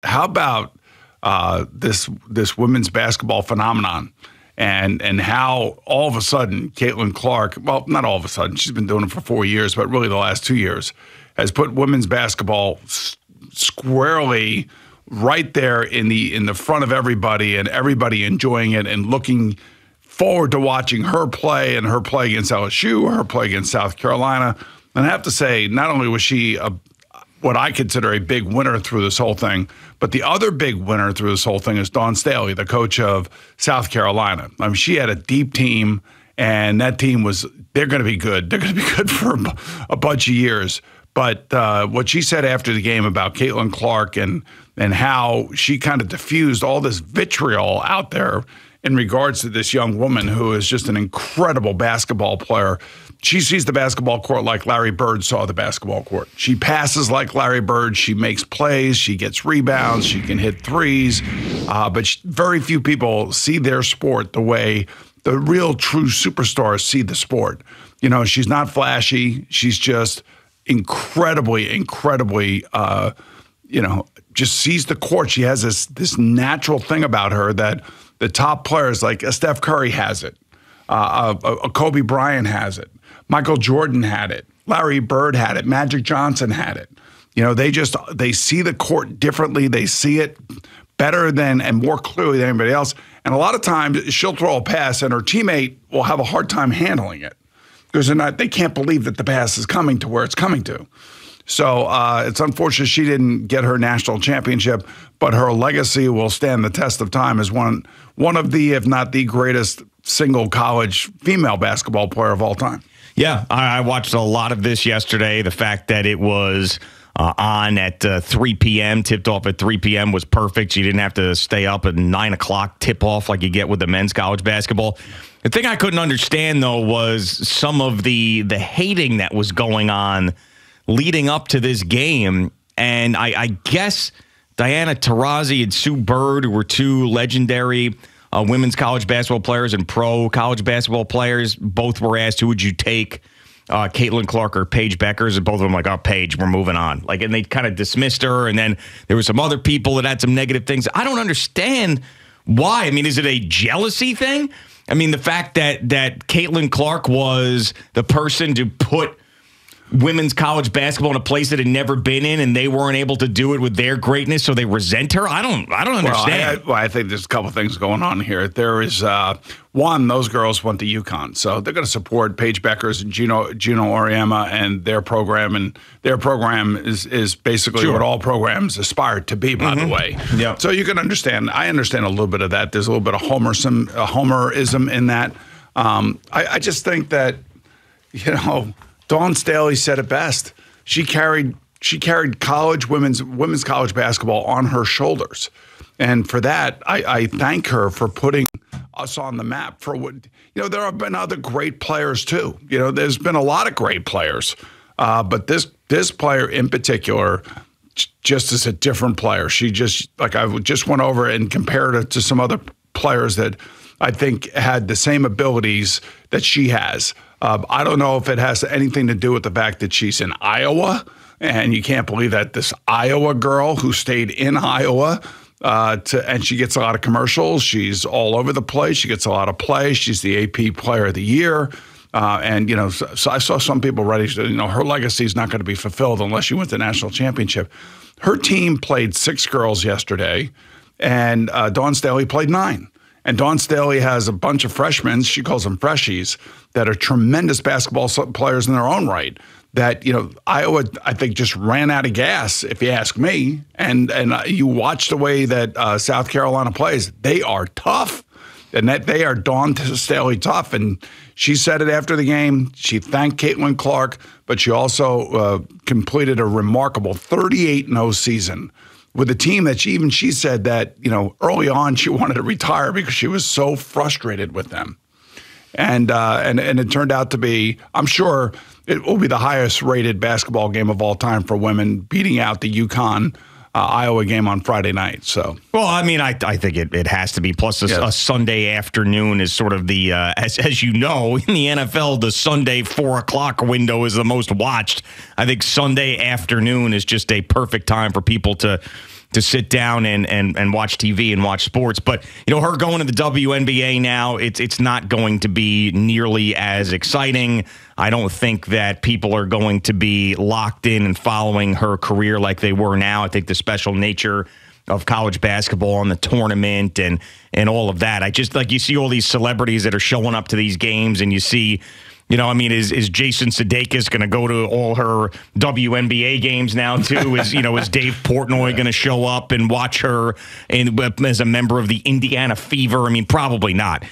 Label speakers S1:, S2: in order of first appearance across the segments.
S1: how about this women's basketball phenomenon, and how all of a sudden Caitlin Clark, well, not all of a sudden, she's been doing it for 4 years, but really the last 2 years, has put women's basketball squarely right there in the front of everybody, and everybody enjoying it and looking forward to watching her play, and her play against LSU, her play against South Carolina. And I have to say, not only was she what I consider a big winner through this whole thing, but the other big winner through this whole thing is Dawn Staley, the coach of South Carolina. I mean, she had a deep team, and that team they're going to be good. They're going to be good for a bunch of years. But what she said after the game about Caitlin Clark and how she kind of diffused all this vitriol out there in regards to this young woman who is just an incredible basketball player. She sees the basketball court like Larry Bird saw the basketball court. She passes like Larry Bird. She makes plays. She gets rebounds. She can hit threes. But very few people see their sport the way the real true superstars see the sport. You know, she's not flashy. She's just incredibly, just sees the court. She has this natural thing about her that the top players like Steph Curry has it. Kobe Bryant has it. Michael Jordan had it. Larry Bird had it. Magic Johnson had it. You know, they see the court differently. They see it better than and more clearly than anybody else. And a lot of times she'll throw a pass and her teammate will have a hard time handling it because they can't believe that the pass is coming to where it's coming to. So it's unfortunate she didn't get her national championship, but her legacy will stand the test of time as one of the, if not the greatest single college female basketball player of all time.
S2: Yeah, I watched a lot of this yesterday. The fact that it was on at 3 p.m., tipped off at 3 p.m. was perfect. You didn't have to stay up at 9 o'clock tip-off like you get with the men's college basketball. The thing I couldn't understand, though, was some of the hating that was going on leading up to this game. And I guess Diana Taurasi and Sue Bird, who were two legendary women's college basketball players and pro college basketball players, both were asked, who would you take, Caitlin Clark or Paige Beckers? And both of them like, oh, Paige, we're moving on. And they kind of dismissed her. And then there were some other people that had some negative things. I don't understand why. I mean, is it a jealousy thing? I mean, the fact that Caitlin Clark was the person to put women's college basketball in a place that had never been in, and they weren't able to do it with their greatness, so they resent her. I don't understand.
S1: Well, I think there's a couple things going on here. There is one, those girls went to UConn, so they're going to support Paige Beckers and Gino Auriemma and their program, and their program is basically what all programs aspire to be. By the way, so you can understand. I understand a little bit of that. There's a little bit of homerism in that. I just think that Dawn Staley said it best. She carried college women's college basketball on her shoulders, and for that, I thank her for putting us on the map. For what there have been other great players too. There's been a lot of great players, but this player in particular just is a different player. She I just went over and compared her to some other players that I think had the same abilities that she has. I don't know if it has anything to do with the fact that she's in Iowa, and you can't believe that this Iowa girl who stayed in Iowa, and she gets a lot of commercials. She's all over the place. She gets a lot of play. She's the AP Player of the Year. So I saw some people ready to, her legacy is not going to be fulfilled unless she wins the national championship. Her team played 6 girls yesterday, and Dawn Staley played 9. And Dawn Staley has a bunch of freshmen, she calls them freshies, that are tremendous basketball players in their own right. That, Iowa, I think, just ran out of gas, if you ask me. And you watch the way that South Carolina plays. They are tough. And that they are Dawn Staley tough. And she said it after the game. She thanked Caitlin Clark, but she also completed a remarkable 38-0 season with a team that she said that, early on she wanted to retire because she was so frustrated with them. And it turned out to be, I'm sure it will be the highest rated basketball game of all time for women, beating out the UConn Iowa game on Friday night. So,
S2: well, I mean, I think it has to be. Plus, a Sunday afternoon is sort of the as you know, in the NFL, the Sunday 4 o'clock window is the most watched. I think Sunday afternoon is just a perfect time for people to to sit down and watch TV and watch sports. But, her going to the WNBA now, it's not going to be nearly as exciting. I don't think that people are going to be locked in and following her career like they were now. I think the special nature of college basketball and the tournament and all of that. I just you see all these celebrities that are showing up to these games, and you see, is Jason Sudeikis going to go to all her WNBA games now too? Is Dave Portnoy going to show up and watch her as a member of the Indiana Fever? I mean, probably not.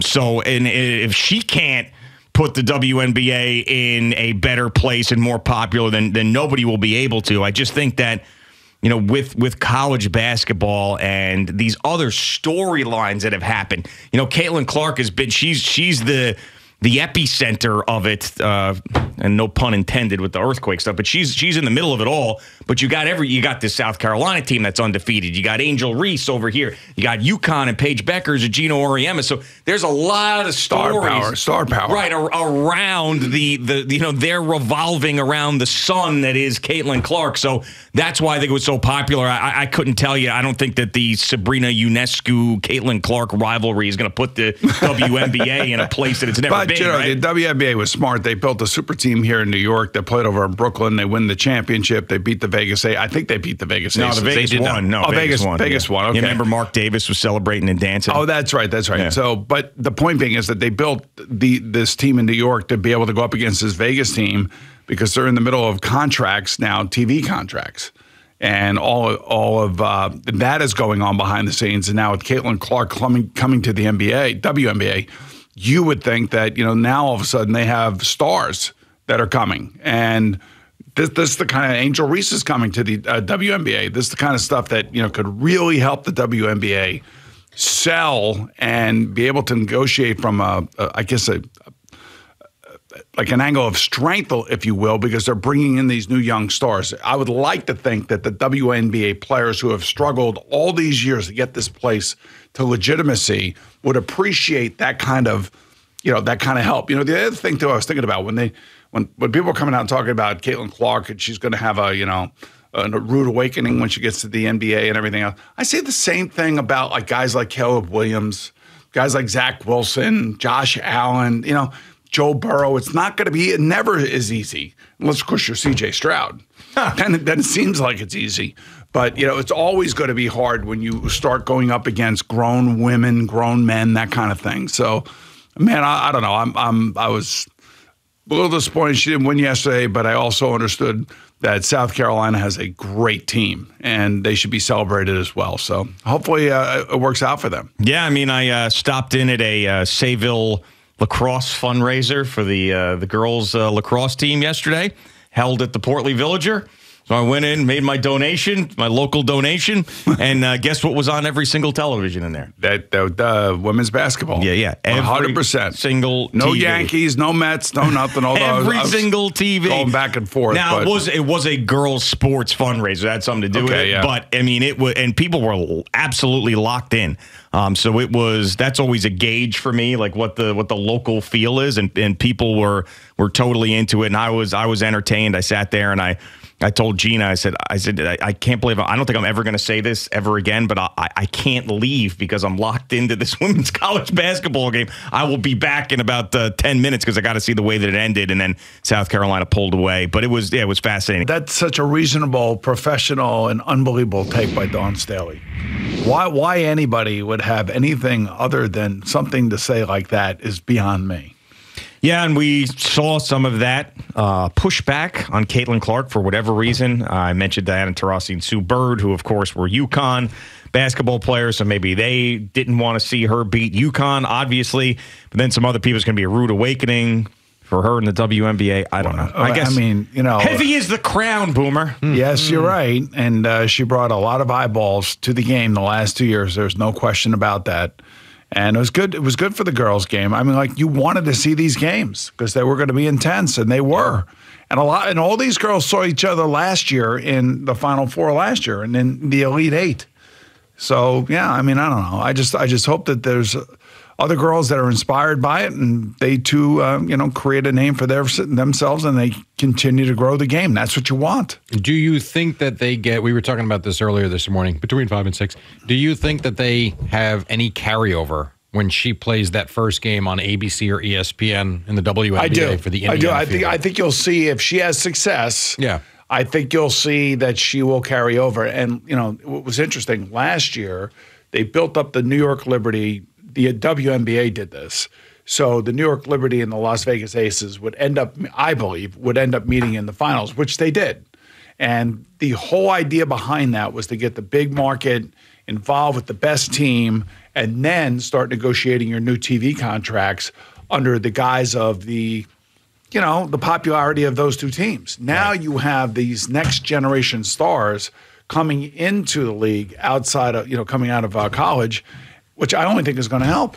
S2: So if she can't put the WNBA in a better place and more popular, then nobody will be able to. I just think that, with college basketball and these other storylines that have happened, Caitlin Clark has been, she's the epicenter of it, and no pun intended with the earthquake stuff, but she's in the middle of it all. But you got this South Carolina team that's undefeated. You got Angel Reese over here. You got UConn and Paige Beckers and Gino Auriemma. So there's a lot of stories,
S1: star power,
S2: right around they're revolving around the sun that is Caitlin Clark. So that's why I think it was so popular. I couldn't tell you. I don't think that the Sabrina Ionescu Caitlin Clark rivalry is going to put the WNBA in a place that it's never been. Right?
S1: The WNBA was smart. They built a super team here in New York that played over in Brooklyn. They win the championship. They beat the Vegas Aces. I think they beat the Vegas Aces.
S2: No, the Vegas won. No,
S1: Vegas won.
S2: Vegas
S1: won. Okay.
S2: You remember Mark Davis was celebrating and dancing?
S1: Oh, that's right. Yeah. So, but the point being is that they built this team in New York to be able to go up against this Vegas team because they're in the middle of contracts now, TV contracts. And all of that is going on behind the scenes. And now with Caitlin Clark coming to the WNBA, you would think that, now all of a sudden they have stars that are coming. And this is the kind of Angel Reese is coming to the WNBA. This is the kind of stuff that, could really help the WNBA sell and be able to negotiate from like an angle of strength, if you will, because they're bringing in these new young stars. I would like to think that the WNBA players who have struggled all these years to get this place to legitimacy would appreciate that kind of, help. The other thing too, I was thinking about when people are coming out and talking about Caitlin Clark and she's going to have a rude awakening when she gets to the NBA and everything else. I say the same thing about like guys like Caleb Williams, guys like Zach Wilson, Josh Allen, Joe Burrow. It's not going to be, it never is easy. Unless, of course, you're CJ Stroud. Then it seems like it's easy. But, it's always going to be hard when you start going up against grown women, grown men, that kind of thing. So, man, I don't know. I was a little disappointed she didn't win yesterday, but I also understood that South Carolina has a great team, and they should be celebrated as well. So hopefully it works out for them.
S2: Yeah, I stopped in at a Sayville lacrosse fundraiser for the girls lacrosse team yesterday, held at the Portly Villager. So I went in, made my donation, my local donation, and guess what was on every single television in there?
S1: That women's basketball.
S2: Yeah.
S1: 100%.
S2: Single
S1: No
S2: TV.
S1: Yankees, no Mets, no nothing.
S2: Every single TV.
S1: Going back and forth.
S2: Now, it was a girls' sports fundraiser. That had something to do with it. Yeah. But, it was, and people were absolutely locked in. So it was, that's always a gauge for me, like what the local feel is, and people were totally into it, and I was entertained. I sat there and I told Gina, I said, I can't believe, I don't think I'm ever going to say this ever again, but I can't leave because I'm locked into this women's college basketball game. I will be back in about 10 minutes because I got to see the way that it ended, and then South Carolina pulled away. But it was fascinating.
S1: That's such a reasonable, professional, and unbelievable take by Dawn Staley. Why anybody would have anything other than something to say like that is beyond me.
S2: Yeah, and we saw some of that pushback on Caitlin Clark for whatever reason. I mentioned Diana Taurasi and Sue Bird, who, of course, were UConn basketball players, so maybe they didn't want to see her beat UConn, obviously. But then some other people, it's going to be a rude awakening for her in the WNBA. I don't know. I guess, heavy is the crown, Boomer.
S1: Yes, you're right. And she brought a lot of eyeballs to the game the last 2 years. There's no question about that. And it was good. It was good for the girls' game. You wanted to see these games because they were going to be intense, and they were. And all these girls saw each other last year in the Final Four last year, and in the Elite Eight. So yeah, I don't know. I just hope that there's other girls that are inspired by it, and they too, create a name for themselves, and they continue to grow the game. That's what you want.
S3: Do you think that they get? We were talking about this earlier this morning, between 5 and 6. Do you think that they have any carryover when she plays that first game on ABC or ESPN in the WNBA for the Indiana Fever?
S1: I think you'll see if she has success.
S3: Yeah.
S1: I think you'll see that she will carry over. And, what was interesting, last year, they built up the New York Liberty. The WNBA did this. So the New York Liberty and the Las Vegas Aces would end up, I believe, meeting in the finals, which they did. And the whole idea behind that was to get the big market involved with the best team and then start negotiating your new TV contracts under the guise of the popularity of those two teams. Now you have these next generation stars coming into the league outside of, coming out of college, which I only think is going to help.